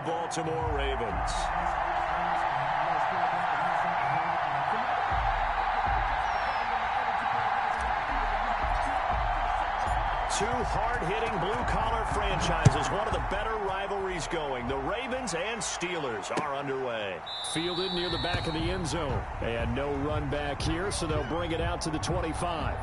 Baltimore Ravens. Two hard-hitting blue-collar franchises, one of the better rivalries going. The Ravens and Steelers are underway. Fielded near the back of the end zone. And no run back here, so they'll bring it out to the 25.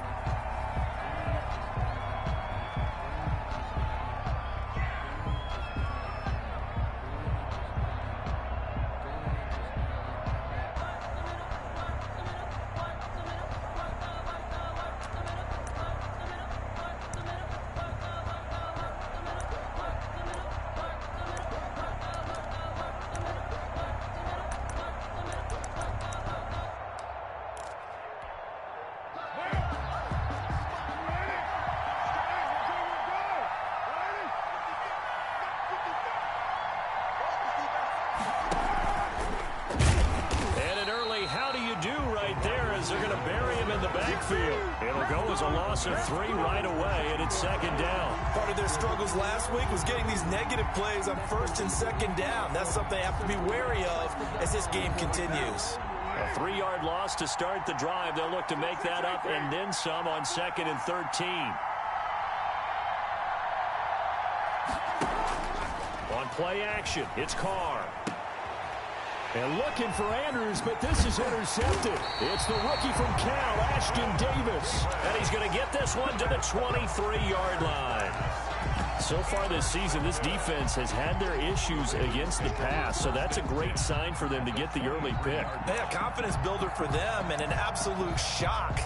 They're going to bury him in the backfield. It'll go as a loss of 3 right away, and it's second down. Part of their struggles last week was getting these negative plays on first and second down. That's something they have to be wary of as this game continues. A 3-yard loss to start the drive. They'll look to make that up and then some on second and 13. On play action, it's Carr. And looking for Andrews, but this is intercepted. It's the rookie from Cal, Ashton Davis. And he's going to get this one to the 23-yard line. So far this season, this defense has had their issues against the pass, so that's a great sign for them to get the early pick. Yeah, confidence builder for them and an absolute shock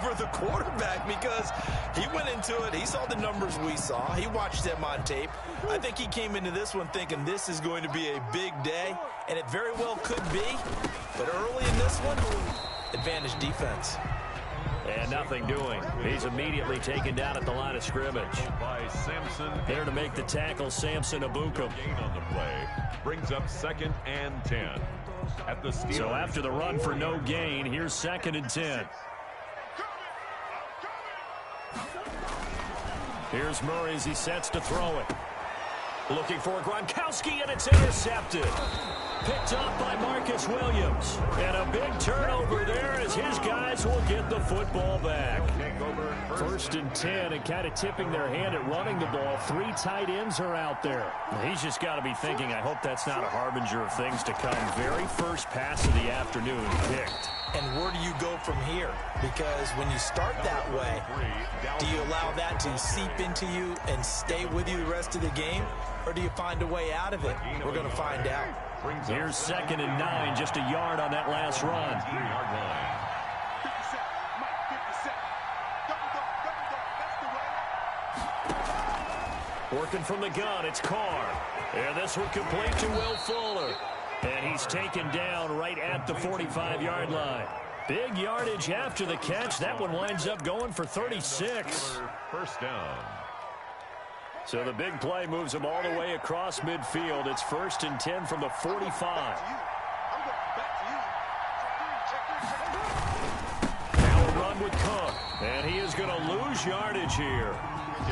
for the quarterback because he went into it. He saw the numbers we saw. He watched them on tape. I think he came into this one thinking this is going to be a big day, and it very well could be. But early in this one, advantage defense. And nothing doing. He's immediately taken down at the line of scrimmage. By Samson. There to make the tackle, Samson Abukum. Gain on the play brings up 2nd and 10. At the Steelers. So after the run for no gain, here's 2nd and 10. Here's Murray as he sets to throw it. Looking for Gronkowski, and it's intercepted. Picked up by Marcus Williams. And a big turnover there as his guys will get the football back. 1st and 10, and kind of tipping their hand at running the ball. 3 tight ends are out there. He's just got to be thinking, I hope that's not a harbinger of things to come. Very first pass of the afternoon picked. And where do you go from here? Because when you start that way, do you allow that to seep into you and stay with you the rest of the game? Or do you find a way out of it? We're going to find out. Here's 2nd and 9, just a yard on that last run. Working from the gun, it's Carr. And this one complete to Will Fuller. And he's taken down right at the 45-yard line. Big yardage after the catch. That one winds up going for 36. First down. So the big play moves them all the way across midfield. It's 1st and 10 from the 45. Now a run with Cook. And he is going to lose yardage here.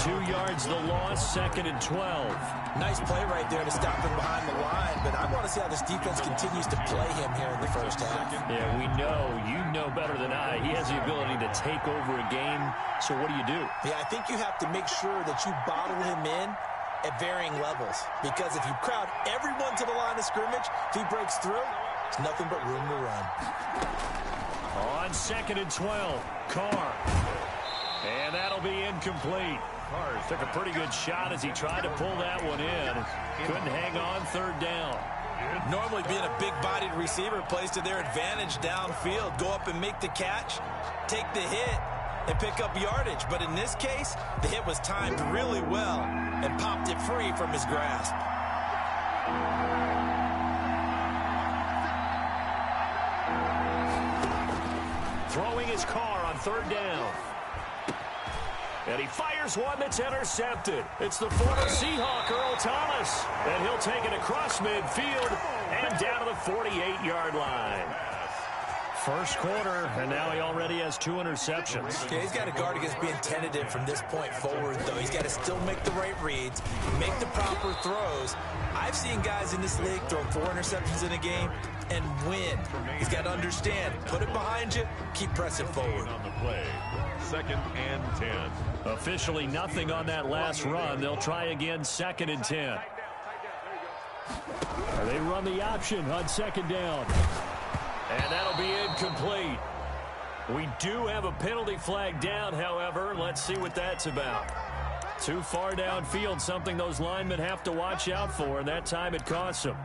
2 yards the loss, 2nd and 12. Nice play right there to stop him behind the line, but I want to see how this defense continues to play him here in the first half. Yeah, we know. You know better than I. He has the ability to take over a game, so what do you do? Yeah, I think you have to make sure that you bottle him in at varying levels, because if you crowd everyone to the line of scrimmage, if he breaks through, it's nothing but room to run. On 2nd and 12, Carr. And that'll be incomplete. Carr took a pretty good shot as he tried to pull that one in. Couldn't hang on 3rd down. Normally being a big-bodied receiver plays to their advantage downfield. Go up and make the catch, take the hit, and pick up yardage. But in this case, the hit was timed really well and popped it free from his grasp. Throwing his Carr on 3rd down. And he fires one that's intercepted. It's the former Seahawk, Earl Thomas. And he'll take it across midfield and down to the 48-yard line. First quarter, and now he already has 2 interceptions. Yeah, he's got to guard against being tentative from this point forward, though. He's got to still make the right reads, make the proper throws. I've seen guys in this league throw 4 interceptions in a game and win. He's got to understand, put it behind you, keep pressing forward. On the play, 2nd and 10. Officially nothing on that last run. They'll try again, 2nd and 10. They run the option on 2nd down. And that'll be incomplete. We do have a penalty flag down, however. Let's see what that's about. Too far downfield, something those linemen have to watch out for, and that time it costs them.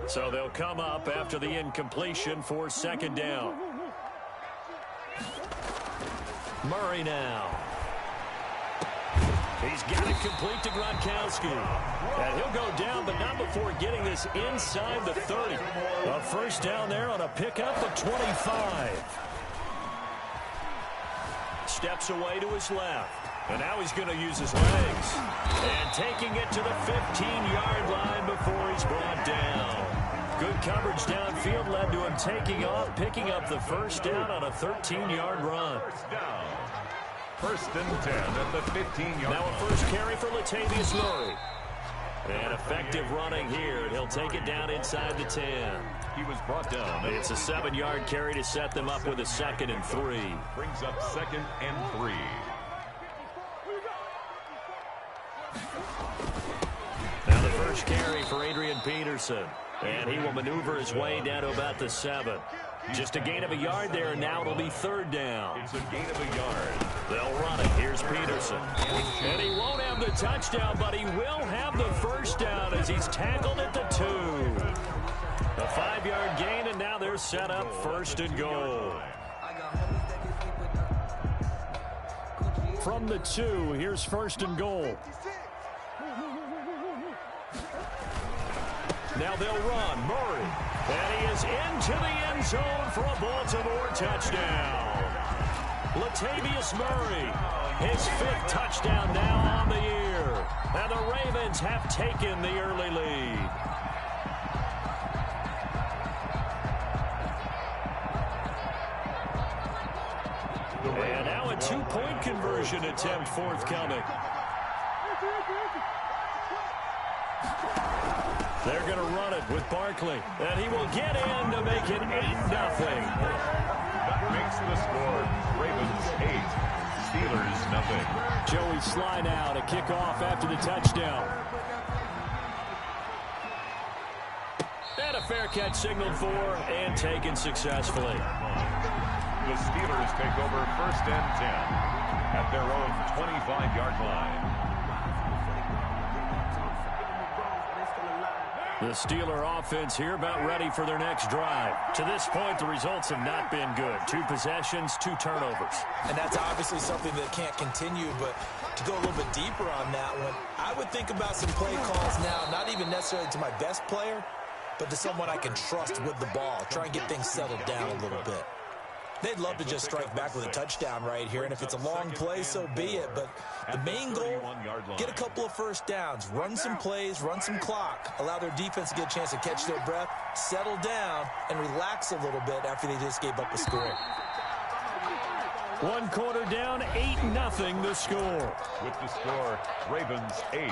So they'll come up after the incompletion for 2nd down. Murray now. He's got it complete to Gronkowski. And he'll go down, but not before getting this inside the 30. A first down there on a pickup of 25. Steps away to his left. And now he's going to use his legs. And taking it to the 15-yard line before he's brought down. Good coverage downfield led to him taking off, picking up the first down on a 13-yard run. First down. 1st and 10 at the 15-yard line. Now a first carry for Latavius Murray. And effective running here. He'll take it down inside the 10. He was brought down. It's a 7-yard carry to set them up with a 2nd and 3. Brings up 2nd and 3. Now the first carry for Adrian Peterson. And he will maneuver his way down to about the 7. Just a gain of a yard there, and now it'll be 3rd down. It's a gain of a yard. They'll run it. Here's Peterson. And he won't have the touchdown, but he will have the first down as he's tackled at the 2. A 5-yard gain, and now they're set up 1st and goal. From the 2, here's 1st and goal. Now they'll run. Murray. And he is into the end zone for a Baltimore touchdown. Latavius Murray, his 5th touchdown now on the year. And the Ravens have taken the early lead. And now a 2-point conversion attempt forthcoming. They're going to run it with Barkley. And he will get in to make it 8-0. That makes the score. Ravens 8. Steelers nothing. Joey Sly now to kick off after the touchdown. And a fair catch signaled for and taken successfully. The Steelers take over 1st and 10 at their own 25-yard line. The Steeler offense here about ready for their next drive. To this point, the results have not been good. 2 possessions, 2 turnovers. And that's obviously something that can't continue, but to go a little bit deeper on that one, I would think about some play calls now, not even necessarily to my best player, but to someone I can trust with the ball. Try and get things settled down a little bit. They'd love to just strike back with a touchdown right here, and if it's a long play, so be it. But the main goal, get a couple of first downs, run some plays, run some clock, allow their defense to get a chance to catch their breath, settle down, and relax a little bit after they just gave up a score. 1 quarter down, 8-0 the score. With the score, Ravens 8,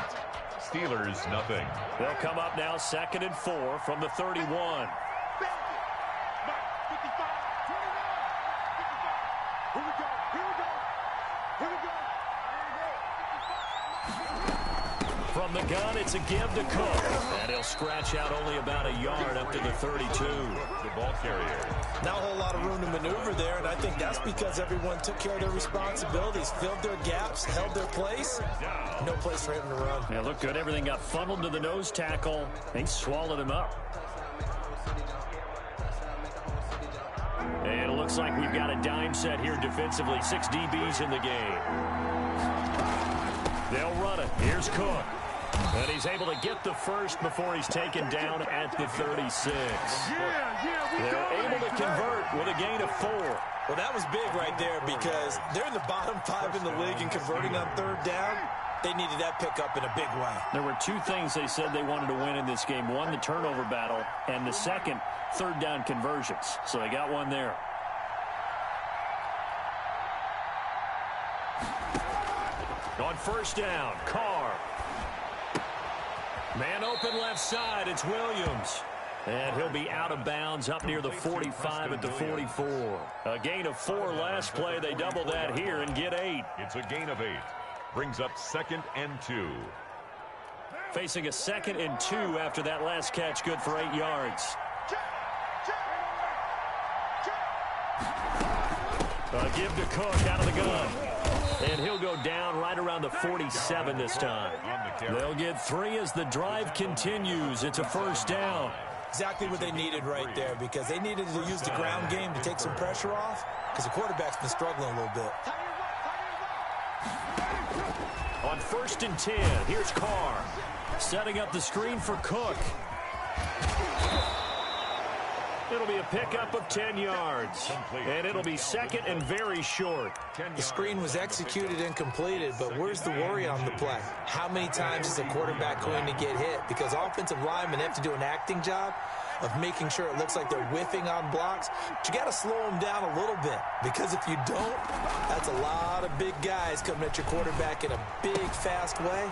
Steelers nothing. They'll come up now 2nd and 4 from the 31. From the gun, it's a give to Cook. And he'll scratch out only about a yard up to the 32. The ball carrier. Not a whole lot of room to maneuver there, and I think that's because everyone took care of their responsibilities, filled their gaps, held their place. No place for him to run. Yeah, looked good. Everything got funneled to the nose tackle. He swallowed him up. And it looks like we've got a dime set here defensively. 6 DBs in the game. They'll run it. Here's Cook. And he's able to get the first before he's taken down at the 36. They're able to convert with a gain of 4. Well, that was big right there because they're in the bottom 5 in the league in converting on 3rd down. They needed that pickup in a big way. There were two things they said they wanted to win in this game. One, the turnover battle, and the second, third down conversions. So they got one there. On first down, Carr. Man open left side, it's Williams. And he'll be out of bounds up near the 45 at the 44. A gain of 4 last play. They double that here and get 8. It's a gain of 8. Brings up 2nd and 2. Facing a 2nd and 2 after that last catch, good for 8 yards. A give to Cook out of the gun. And he'll go down right around the 47 this time. They'll get 3 as the drive continues. It's a first down. Exactly what they needed right there, because they needed to use the ground game to take some pressure off, because the quarterback's been struggling a little bit. On first and 10, here's Carr. Setting up the screen for Cook. It'll be a pickup of 10 yards. And it'll be 2nd and very short. The screen was executed and completed, but where's the worry on the play? How many times is a quarterback going to get hit? Because offensive linemen have to do an acting job of making sure it looks like they're whiffing on blocks. But you got to slow them down a little bit, because if you don't, that's a lot of big guys coming at your quarterback in a big, fast way.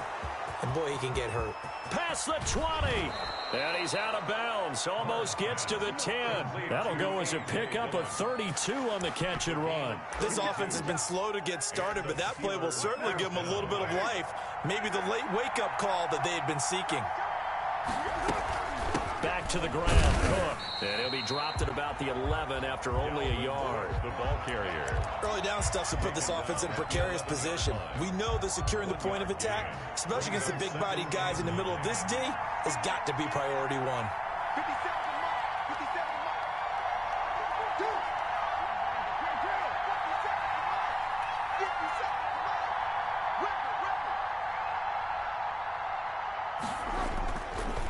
And boy, he can get hurt. Past the 20. And he's out of bounds. Almost gets to the 10. That'll go as a pickup of 32 on the catch and run. This offense has been slow to get started, but that play will certainly give them a little bit of life. Maybe the late wake-up call that they had been seeking. Back to the ground, Cook. And he'll be dropped at about the 11 after only a yard. The ball carrier. Early down stuff to put this offense in a precarious position. We know that securing the point of attack, especially against the big-bodied guys in the middle of this D, has got to be priority 1.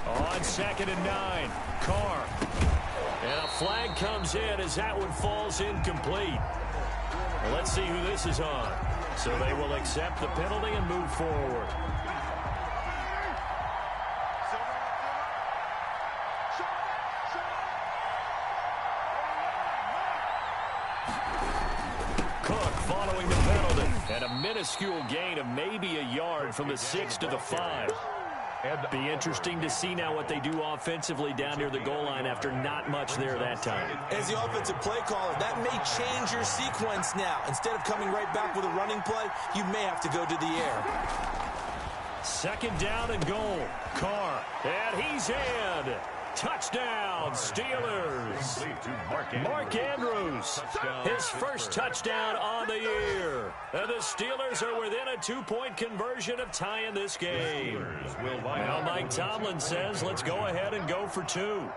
On 2nd and 9, Carr. And a flag comes in as that one falls incomplete. Well, let's see who this is on. So they will accept the penalty and move forward. Cook following the penalty. And a minuscule gain of maybe a yard from the 6 to the 5. Be interesting to see now what they do offensively down near the goal line after not much there that time. As the offensive play caller, that may change your sequence now. Instead of coming right back with a running play, you may have to go to the air. 2nd down and goal. Carr. And he's in. Touchdown, Steelers. Mark Andrews, his first touchdown on the year. And the Steelers are within a 2-point conversion of tying this game. Now Mike Tomlin says, let's go ahead and go for 2.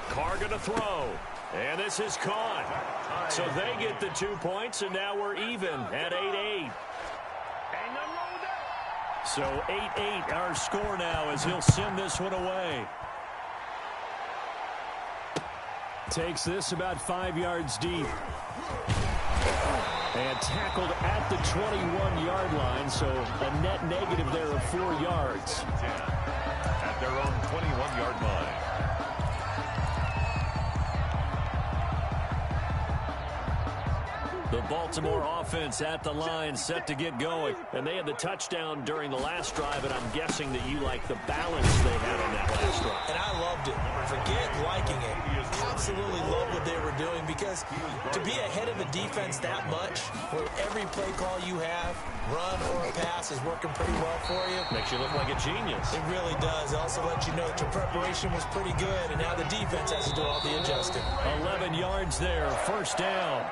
Carr going to throw. And this is caught. So they get the 2 points, and now we're even at 8-8. So 8-8 our score now as he'll send this one away. Takes this about 5 yards deep. And tackled at the 21-yard line, so a net negative there of 4 yards. At their own 21-yard line. The Baltimore offense at the line, set to get going. And they had the touchdown during the last drive, and I'm guessing that you like the balance they had on that last drive. And I loved it. Forget liking it. Absolutely loved what they were doing, because to be ahead of a defense that much, where every play call you have, run or pass, is working pretty well for you. Makes you look like a genius. It really does. It also lets you know that your preparation was pretty good, and now the defense has to do all the adjusting. 11 yards there, first down.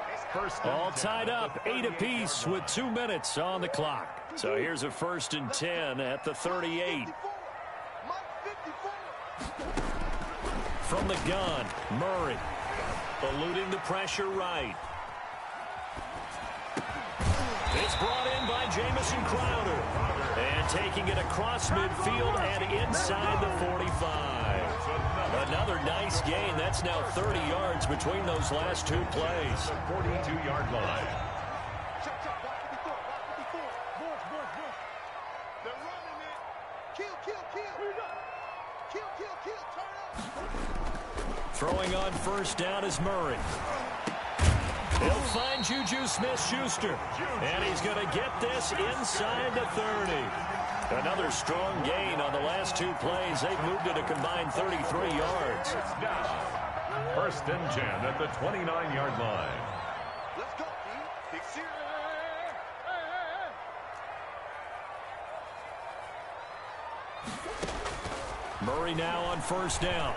All tied up, 8 apiece with 2 minutes on the clock. So here's a 1st and 10 at the 38. From the gun, Murray. Eluding the pressure right. It's brought in by Jamison Crowder. And taking it across midfield and inside the 45. Another nice gain. That's now 30 yards between those last 2 plays. 42-yard line. Throwing on first down is Murray. He'll find Juju Smith-Schuster. And he's going to get this inside the 30. Another strong gain on the last two plays. They've moved it a combined 33 yards. First and 10 at the 29-yard line. Let's go, team. Big series. Murray now on first down.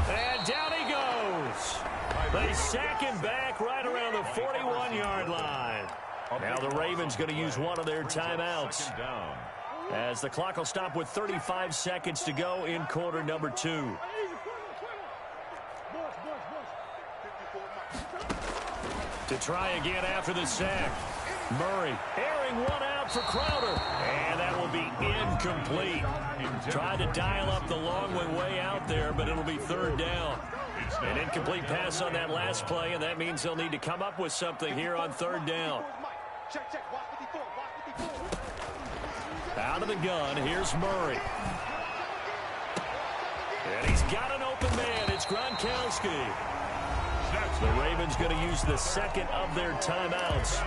And down he goes. They sack him back right around the 41-yard line. Now the Ravens going to use one of their timeouts, as the clock will stop with 35 seconds to go in quarter number 2. To try again after the sack. Murray airing one out for Crowder. And that will be incomplete. Tried to dial up the long one way out there, but it'll be third down. An incomplete pass on that last play, and that means they'll need to come up with something here on third down. Out of the gun, here's Murray. And he's got an open man. It's Gronkowski. The Ravens going to use the second of their timeouts,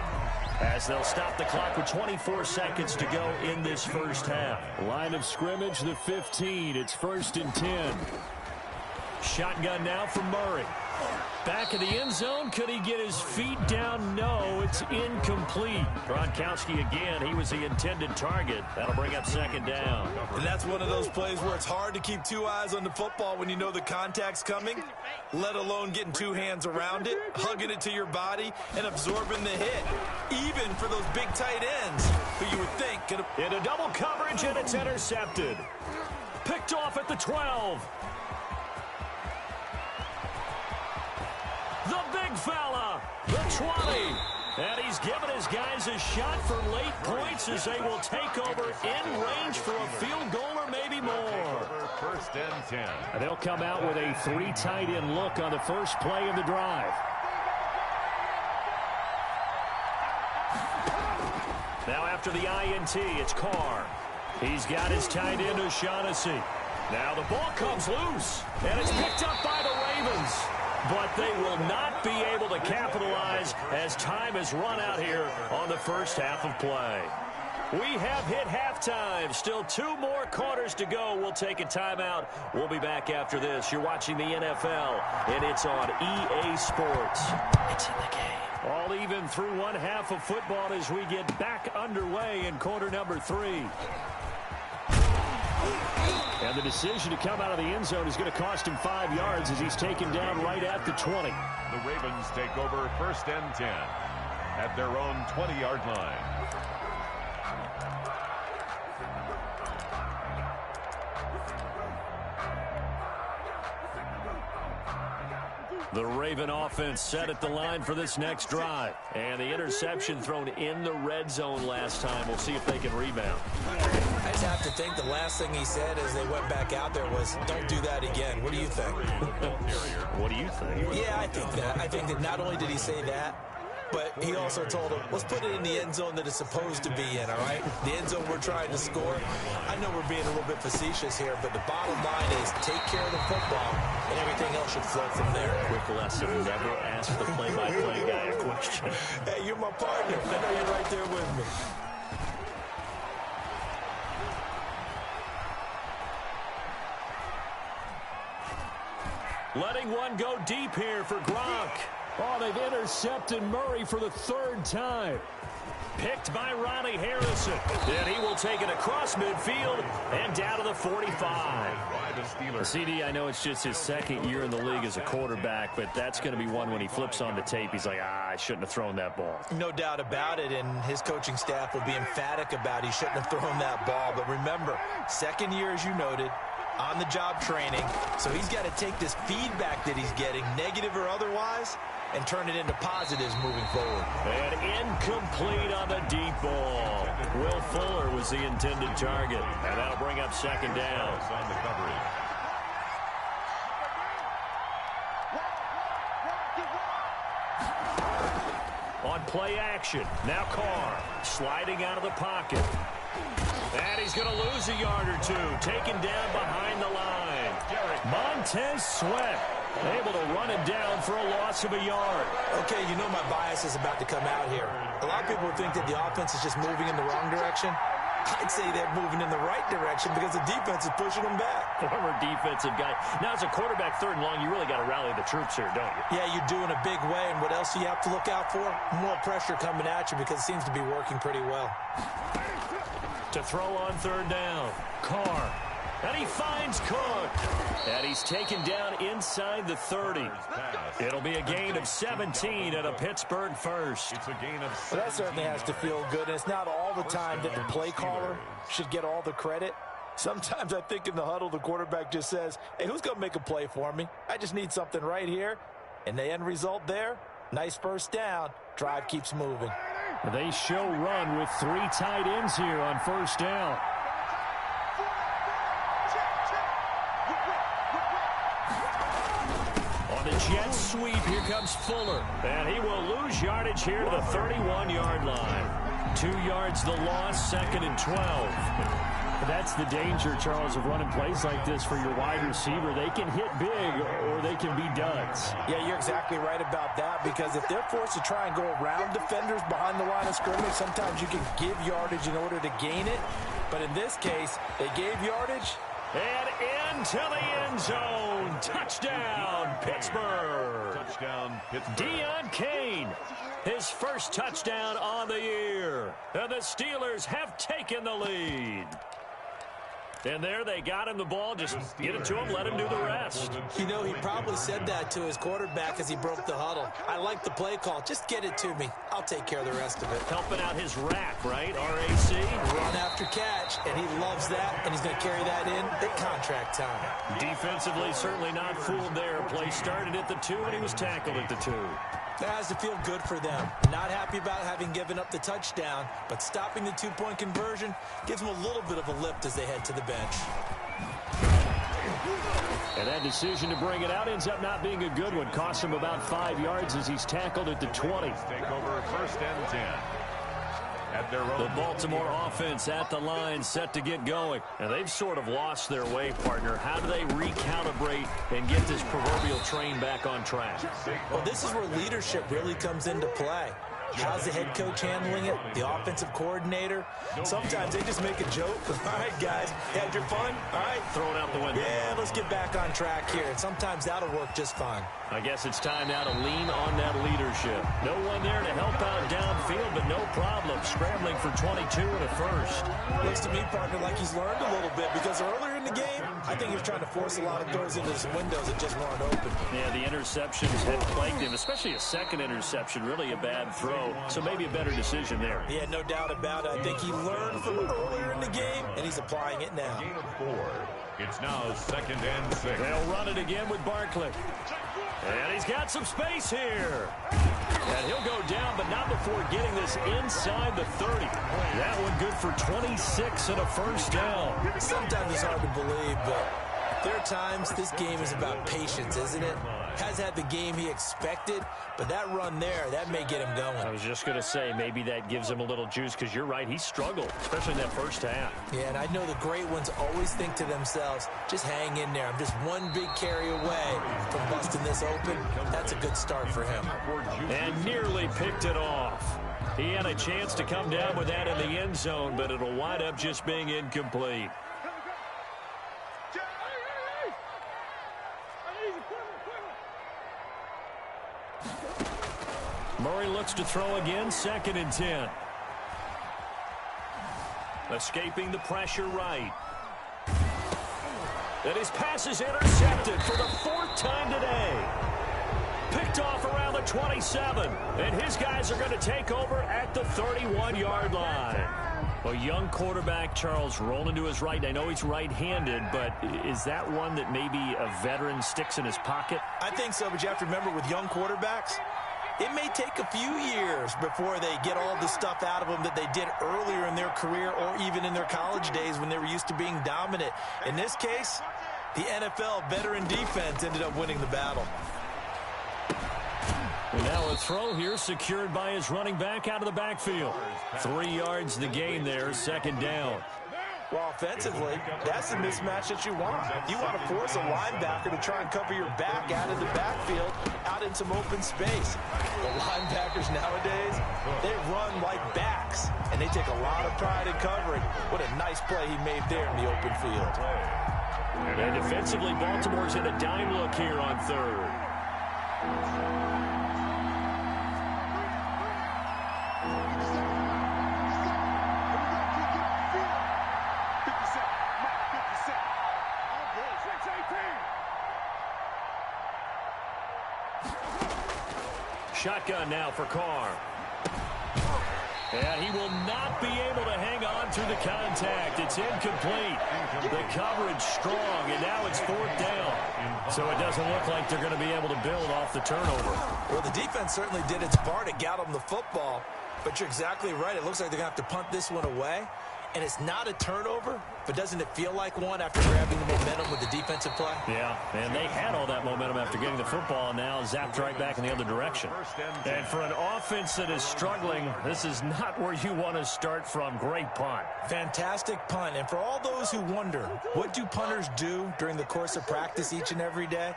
as they'll stop the clock with 24 seconds to go in this first half. Line of scrimmage, the 15. It's first and 10. Shotgun now from Murray. Back of the end zone. Could he get his feet down? No, it's incomplete. Gronkowski again. He was the intended target. That'll bring up second down. And that's one of those plays where it's hard to keep two eyes on the football when you know the contact's coming, let alone getting two hands around it, hugging it to your body, and absorbing the hit, even for those big tight ends who you would think could have... Into double coverage, and it's intercepted. Picked off at the 12. The big fella, the 20. And he's given his guys a shot for late points as they will take over in range for a field goal or maybe more. First and 10. And they'll come out with a 3 tight end look on the first play of the drive. Now after the INT, it's Carr. He's got his tight end O'Shaughnessy. Now the ball comes loose, and it's picked up by the Ravens. But they will not be able to capitalize as time has run out here on the first half of play. We have hit halftime. Still 2 more quarters to go. We'll take a timeout. We'll be back after this. You're watching the NFL, and it's on EA Sports. It's in the game. All even through one half of football as we get back underway in quarter number 3. And the decision to come out of the end zone is going to cost him 5 yards as he's taken down right at the 20. The Ravens take over first and 10 at their own 20-yard line. The Raven offense set at the line for this next drive. And the interception thrown in the red zone last time. We'll see if they can rebound. I just have to think the last thing he said as they went back out there was, don't do that again. What do you think? What do you think? Yeah, I think that. I think that not only did he say that, but he also told him, let's put it in the end zone that it's supposed to be in, all right? The end zone we're trying to score. I know we're being a little bit facetious here, but the bottom line is take care of the football, and everything else should flow from there. Quick lesson, never ask the play-by-play guy a question. Hey, you're my partner. I know you're right there with me. Letting one go deep here for Gronk. Oh, they've intercepted Murray for the 3rd time. Picked by Ronnie Harrison. And he will take it across midfield and down to the 45. CD, I know it's just his 2nd year in the league as a quarterback, but that's going to be one when he flips on the tape. He's like, I shouldn't have thrown that ball. No doubt about it, and his coaching staff will be emphatic about he shouldn't have thrown that ball. But remember, 2nd year, as you noted, on-the-job training. So he's got to take this feedback that he's getting, negative or otherwise, and turn it into positives moving forward. And incomplete on the deep ball. Will Fuller was the intended target. And that'll bring up second down. On the coverage. On play action, now Carr sliding out of the pocket. And he's going to lose a yard or two. Taken down behind the line. Montez Sweat able to run him down for a loss of a yard. Okay, you know my bias is about to come out here. A lot of people think that the offense is just moving in the wrong direction. I'd say they're moving in the right direction because the defense is pushing them back. Former defensive guy. Now, as a quarterback, 3rd and long, you really got to rally the troops here, don't you? Yeah, you do in a big way. And what else do you have to look out for? More pressure coming at you because it seems to be working pretty well. To throw on 3rd down. Carr. And he finds Cook. And he's taken down inside the 30. It'll be a gain of 17 at a Pittsburgh first. It's a gain of 17. Well, that certainly has to feel good. And it's not all the time that the play caller should get all the credit. Sometimes I think in the huddle, the quarterback just says, hey, who's going to make a play for me? I just need something right here. And the end result there, nice first down. Drive keeps moving. They show run with 3 tight ends here on 1st down. Jet sweep. Here comes Fuller. And he will lose yardage here to the 31-yard line. 2 yards the loss, 2nd and 12. That's the danger, Charles, of running plays like this for your wide receiver. They can hit big or they can be duds. Yeah, you're exactly right about that because if they're forced to try and go around defenders behind the line of scrimmage, sometimes you can give yardage in order to gain it. But in this case, they gave yardage. And into the end zone. Touchdown, Pittsburgh. Touchdown, Pittsburgh. Deon Cain, his first touchdown on the year. And the Steelers have taken the lead. And there they got him the ball. Just get it to him, let him do the rest. You know, he probably said that to his quarterback as he broke the huddle. I like the play call. Just get it to me. I'll take care of the rest of it. Helping out his rack, right? RAC. Run after catch, and he loves that, and he's going to carry that in at contract time. Defensively, certainly not fooled there. Play started at the 2, and he was tackled at the 2. That has to feel good for them. Not happy about having given up the touchdown, but stopping the 2-point conversion gives them a little bit of a lift as they head to the bench. And that decision to bring it out ends up not being a good one. Costs him about 5 yards as he's tackled at the 20. Take over 1st and 10. At their own. The Baltimore offense at the line, set to get going. And they've sort of lost their way, partner. How do they recalibrate and get this proverbial train back on track? Well, this is where leadership really comes into play. How's the head coach handling it? The offensive coordinator? Sometimes they just make a joke. All right, guys, had your fun? All right. Throw it out the window. Yeah, let's get back on track here. And sometimes that'll work just fine. I guess it's time now to lean on that leadership. No one there to help out downfield, but no problem. Scrambling for 22 and a first. Looks to me, partner, like he's learned a little bit because earlier in the game, I think he was trying to force a lot of throws into some windows that just weren't open. Yeah, the interceptions had plagued him, especially a second interception, really a bad throw. So maybe a better decision there. Yeah, no doubt about it. I think he learned from earlier in the game, and he's applying it now. Gain of 4. It's now 2nd and 6. They'll run it again with Barkley. And he's got some space here. And he'll go down, but not before getting this inside the 30. That one good for 26 and a first down. Sometimes it's hard to believe, but there are times this game is about patience, isn't it? Has had the game he expected, but that run there, that may get him going. I was just going to say, maybe that gives him a little juice, because you're right, he struggled, especially in that first half. Yeah, and I know the great ones always think to themselves, just hang in there. I'm just one big carry away from busting this open. That's a good start for him. And nearly picked it off. He had a chance to come down with that in the end zone, but it'll wind up just being incomplete. Murray looks to throw again, 2nd and 10. Escaping the pressure right. And his pass is intercepted for the 4th time today. Picked off around the 27. And his guys are going to take over at the 31-yard line. A young quarterback, Charles, rolling to his right. I know he's right-handed, but is that one that maybe a veteran sticks in his pocket? I think so, but you have to remember with young quarterbacks, it may take a few years before they get all the stuff out of them that they did earlier in their career or even in their college days when they were used to being dominant. In this case, the NFL veteran defense ended up winning the battle. And now a throw here secured by his running back out of the backfield. 3 yards the gain there, 2nd down. Well, offensively, that's the mismatch that you want. You want to force a linebacker to try and cover your back out of the backfield, out in some open space. The linebackers nowadays, they run like backs, and they take a lot of pride in covering. What a nice play he made there in the open field. And defensively, Baltimore's in a dime look here on third. Shotgun now for Carr. And he will not be able to hang on through the contact. It's incomplete. The coverage strong, and now it's fourth down. So it doesn't look like they're going to be able to build off the turnover. Well, the defense certainly did its part to get them the football. But you're exactly right. It looks like they're going to have to punt this one away. And it's not a turnover, but doesn't it feel like one after grabbing the momentum with the defensive play? Yeah, and they had all that momentum after getting the football, and now zapped right back in the other direction. And for an offense that is struggling, this is not where you want to start from. Great punt. Fantastic punt. And for all those who wonder, what do punters do during the course of practice each and every day?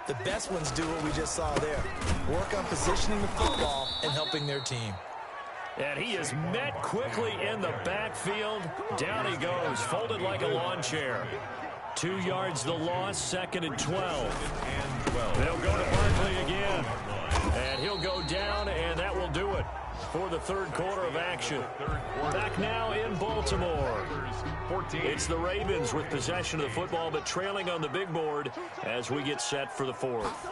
The best ones do what we just saw there. Work on positioning the football and helping their team. And he is met quickly in the backfield. Down he goes, folded like a lawn chair. 2 yards the loss, 2nd and 12. They'll go to Barkley again. And he'll go down, and that will do it for the third quarter of action. Back now in Baltimore. It's the Ravens with possession of the football, but trailing on the big board as we get set for the fourth.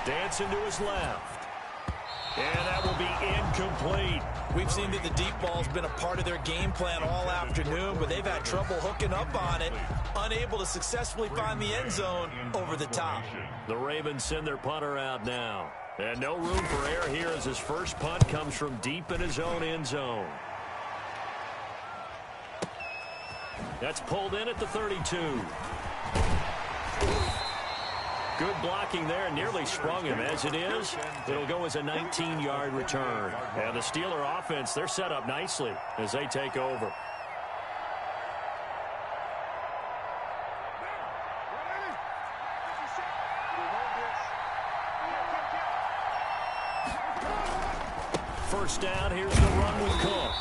Dancing to his left. And that will be incomplete. We've seen that the deep ball's been a part of their game plan all afternoon, but they've had trouble hooking up on it, unable to successfully find the end zone over the top. The Ravens send their punter out now. And no room for error here as his first punt comes from deep in his own end zone. That's pulled in at the 32. Good blocking there, nearly sprung him. As it is, it'll go as a 19-yard return. And the Steeler offense, they're set up nicely as they take over. First down, here's the run with Cook.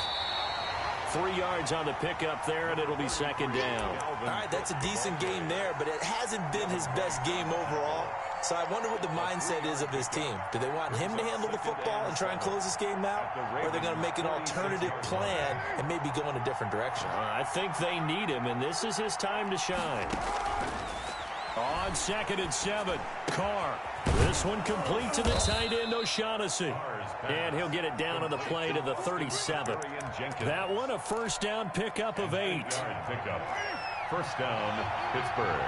3 yards on the pickup there, and it'll be second down. All right, that's a decent game there, but it hasn't been his best game overall. So I wonder what the mindset is of his team. Do they want him to handle the football and try and close this game out? Or are they going to make an alternative plan and maybe go in a different direction? I think they need him, and this is his time to shine. On 2nd and 7, Carr. This one complete to the tight end, O'Shaughnessy. And he'll get it down on the play to the 37. That one a first down pickup of 8. First down, Pittsburgh.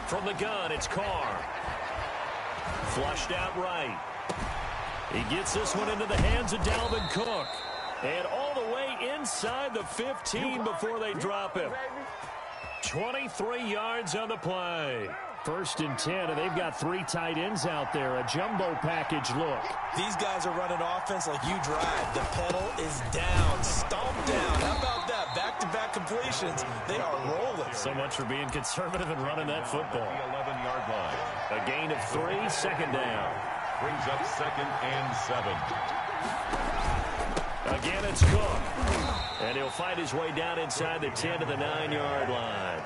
From the gun, it's Carr. Flushed out right. He gets this one into the hands of Dalvin Cook. And all the way inside the 15 before they drop him. 23 yards on the play. 1st and 10, and they've got 3 tight ends out there. A jumbo package look. These guys are running offense like you drive. The pedal is down, stomped down. How about that? Back-to-back completions. They are rolling. So much for being conservative and running that football. The 11-yard line. A gain of 3, second down. Brings up 2nd and 7. Again, it's Cook. And he'll fight his way down inside the 10 to the 9-yard line.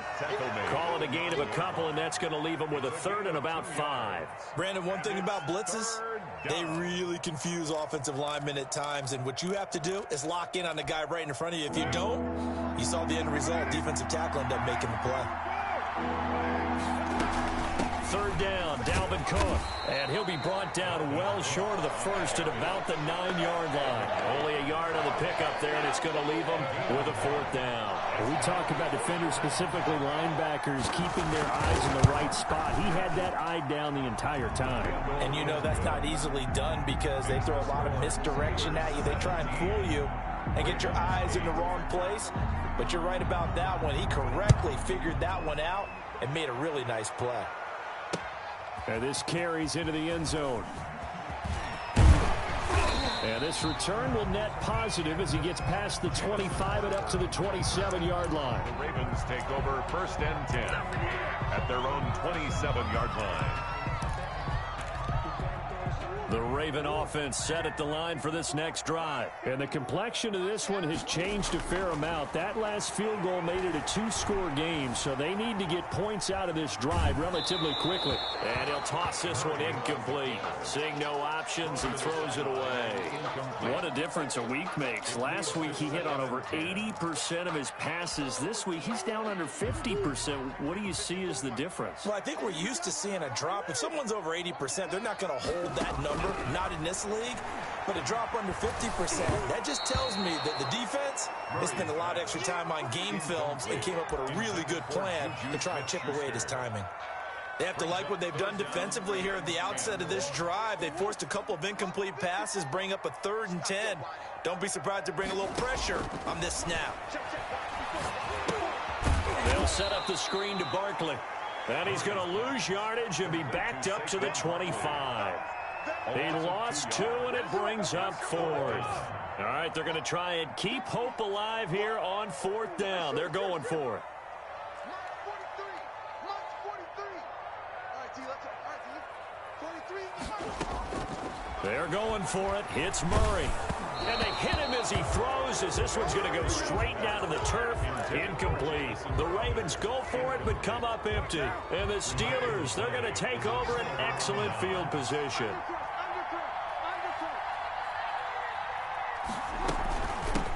Call it a gain of a couple, and that's going to leave him with a 3rd and about 5. Brandon, one thing about blitzes, they really confuse offensive linemen at times, and what you have to do is lock in on the guy right in front of you. If you don't, you saw the end result. Defensive tackle ended up making the play. 3rd down, Dalvin Cook. And he'll be brought down well short of the 1st at about the 9-yard line. Only a yard on the pickup there, and it's going to leave him with a 4th down. We talk about defenders, specifically linebackers, keeping their eyes in the right spot. He had that eye down the entire time. And you know that's not easily done because they throw a lot of misdirection at you. They try and fool you and get your eyes in the wrong place. But you're right about that one. He correctly figured that one out and made a really nice play. And this carries into the end zone. And this return will net positive as he gets past the 25 and up to the 27-yard line. The Ravens take over 1st and 10 at their own 27-yard line. The Raven offense set at the line for this next drive. And the complexion of this one has changed a fair amount. That last field goal made it a 2-score game, so they need to get points out of this drive relatively quickly. And he'll toss this one incomplete. Seeing no options, he throws it away. What a difference a week makes. Last week he hit on over 80% of his passes. This week he's down under 50%. What do you see as the difference? Well, I think we're used to seeing a drop. If someone's over 80%, they're not going to hold that number. Not in this league, but a drop under 50%. That just tells me that the defense has spent a lot of extra time on game films and came up with a really good plan to try and chip away at his timing. They have to like what they've done defensively here at the outset of this drive. They forced a couple of incomplete passes, bring up a 3rd and 10. Don't be surprised to bring a little pressure on this snap. They'll set up the screen to Barkley. And he's going to lose yardage and be backed up to the 25. He lost 2, and it brings up 4th. All right, they're going to try and keep hope alive here on 4th down. They're going for it. They're going for it. It's Murray. And they hit him as he throws, as this one's going to go straight down to the turf. Incomplete. The Ravens go for it, but come up empty. And the Steelers, they're going to take over an excellent field position.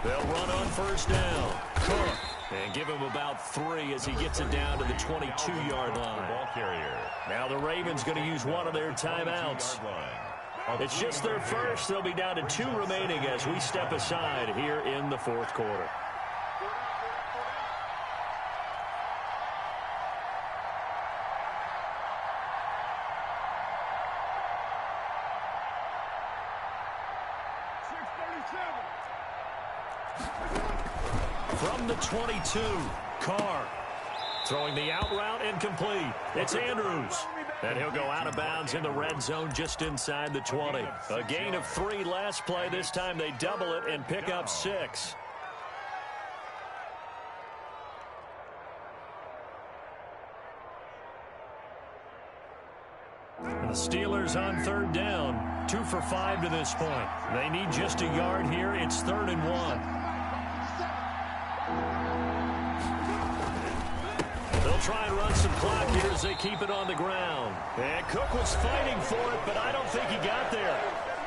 They'll run on 1st down. Cook. And give him about 3 as he gets it down to the 22-yard line. Ball carrier. Now the Ravens going to use one of their timeouts. It's just their first. They'll be down to 2 remaining as we step aside here in the 4th quarter. From the 22, Carr. Throwing the out route incomplete. It's Andrews. And he'll go out of bounds in the red zone just inside the 20. A gain of 3 last play. This time they double it and pick up 6. The Steelers on 3rd down. 2 for 5 to this point. They need just a yard here. It's 3rd and 1. They'll try and run some clock here as they keep it on the ground. And Cook was fighting for it, but I don't think he got there.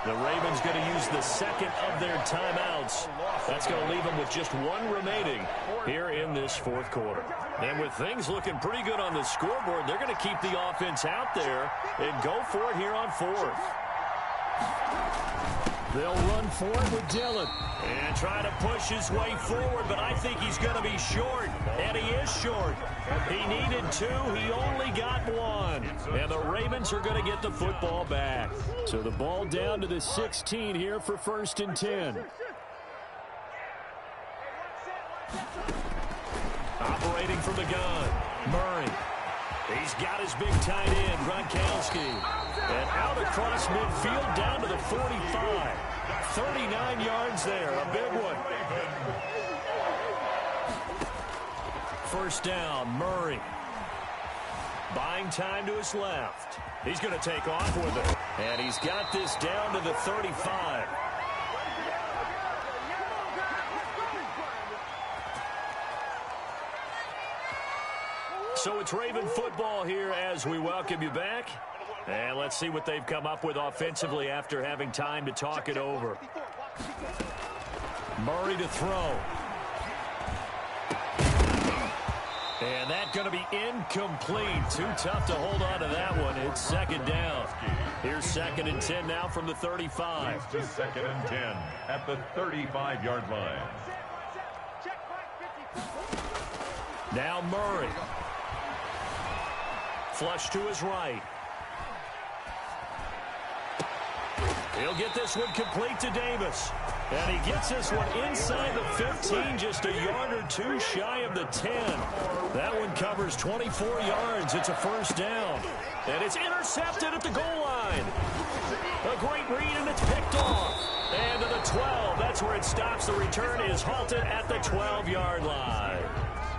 The Ravens going to use the 2nd of their timeouts. That's going to leave them with just 1 remaining here in this 4th quarter. And with things looking pretty good on the scoreboard, they're going to keep the offense out there and go for it here on 4th. They'll run for it with Dillon. And try to push his way forward, but I think he's going to be short. And he is short. He needed 2. He only got 1. And the Ravens are going to get the football back. So the ball down to the 16 here for 1st and 10. Operating from the gun, Murray. He's got his big tight end, Gronkowski. And out across midfield down to the 45. 39 yards there, a big one. 1st down, Murray. Buying time to his left. He's going to take off with it. And he's got this down to the 35. So it's Raven football here as we welcome you back. And let's see what they've come up with offensively after having time to talk it over. Murray to throw. And that's going to be incomplete. Too tough to hold on to that one. It's 2nd down. Here's 2nd and 10 now from the 35. To 2nd and 10 at the 35-yard line. Now Murray. Flush to his right. He'll get this one complete to Davis. And he gets this one inside the 15, just a yard or 2 shy of the 10. That one covers 24 yards. It's a 1st down. And it's intercepted at the goal line. A great read, and it's picked off. And to the 12. That's where it stops. The return is halted at the 12-yard line.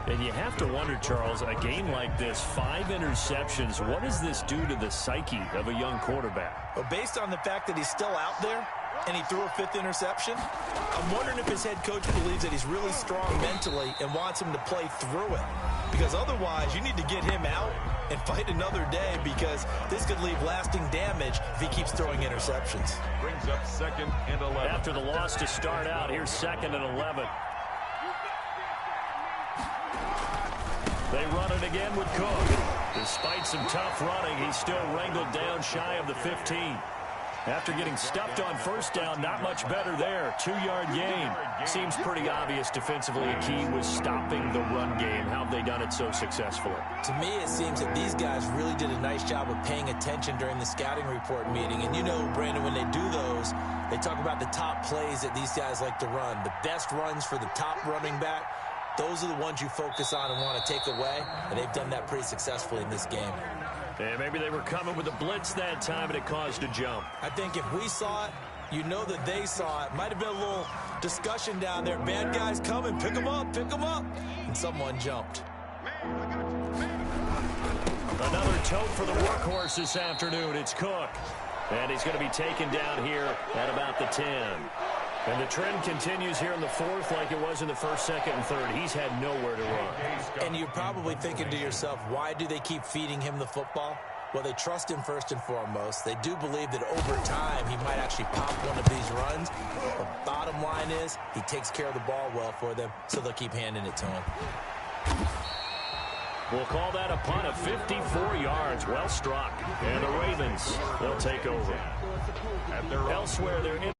And you have to wonder, Charles, a game like this, 5 interceptions, what does this do to the psyche of a young quarterback? Well, based on the fact that he's still out there and he threw a 5th interception, I'm wondering if his head coach believes that he's really strong mentally and wants him to play through it. Because otherwise, you need to get him out and fight another day, because this could leave lasting damage if he keeps throwing interceptions. Brings up 2nd and 11. After the loss to start out, here's 2nd and 11. They run it again with Cook. Despite some tough running, he's still wrangled down shy of the 15. After getting stuffed on first down, not much better there. 2-yard gain. Seems pretty obvious defensively a key was stopping the run game. How have they done it so successfully? To me, it seems that these guys really did a nice job of paying attention during the scouting report meeting. And you know, Brandon, when they do those, they talk about the top plays that these guys like to run. The best runs for the top running back. Those are the ones you focus on and want to take away, and they've done that pretty successfully in this game. And maybe they were coming with a blitz that time, and it caused a jump. I think if we saw it, you know that they saw it. Might have been a little discussion down there. Bad guys coming, pick them up, and someone jumped. Another tote for the workhorse this afternoon. It's Cook. And he's going to be taken down here at about the 10. And the trend continues here in the 4th like it was in the 1st, 2nd, and 3rd. He's had nowhere to run. And you're probably thinking to yourself, why do they keep feeding him the football? Well, they trust him first and foremost. They do believe that over time he might actually pop one of these runs. The bottom line is he takes care of the ball well for them, so they'll keep handing it to him. We'll call that a punt of 54 yards. Well struck. And the Ravens, they'll take over. Elsewhere, they're in